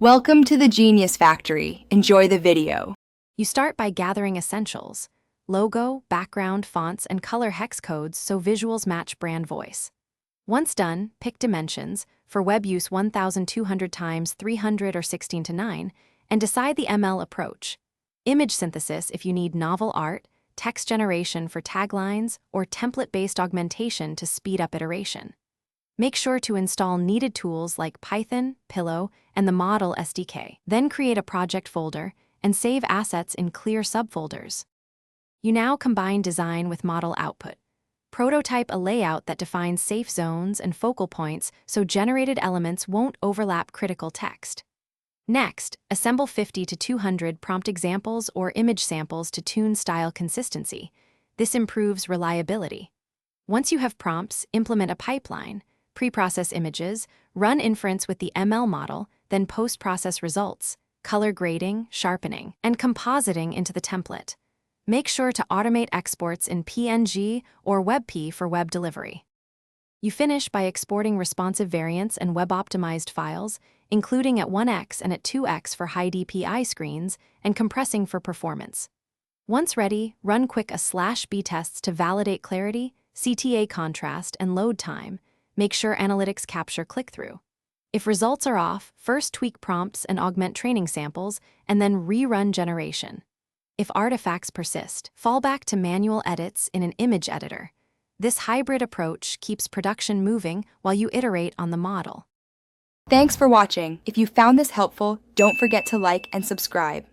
Welcome to the Genius Factory. Enjoy the video. You start by gathering essentials: logo, background, fonts, and color hex codes so visuals match brand voice. Once done, pick dimensions, for web use 1200 times 300 or 16:9, and decide the ML approach. Image synthesis if you need novel art, text generation for taglines, or template-based augmentation to speed up iteration. Make sure to install needed tools like Python, Pillow, and the Model SDK. Then create a project folder and save assets in clear subfolders. You now combine design with model output. Prototype a layout that defines safe zones and focal points so generated elements won't overlap critical text. Next, assemble 50 to 200 prompt examples or image samples to tune style consistency. This improves reliability. Once you have prompts, implement a pipeline. Pre-process images, run inference with the ML model, then post-process results, color grading, sharpening, and compositing into the template. Make sure to automate exports in PNG or WebP for web delivery. You finish by exporting responsive variants and web-optimized files, including at 1x and at 2x for high DPI screens, and compressing for performance. Once ready, run quick /B tests to validate clarity, CTA contrast, and load time. Make sure analytics capture click-through. If results are off, first tweak prompts and augment training samples, and then rerun generation. If artifacts persist, fall back to manual edits in an image editor. This hybrid approach keeps production moving while you iterate on the model. Thanks for watching. If you found this helpful, don't forget to like and subscribe.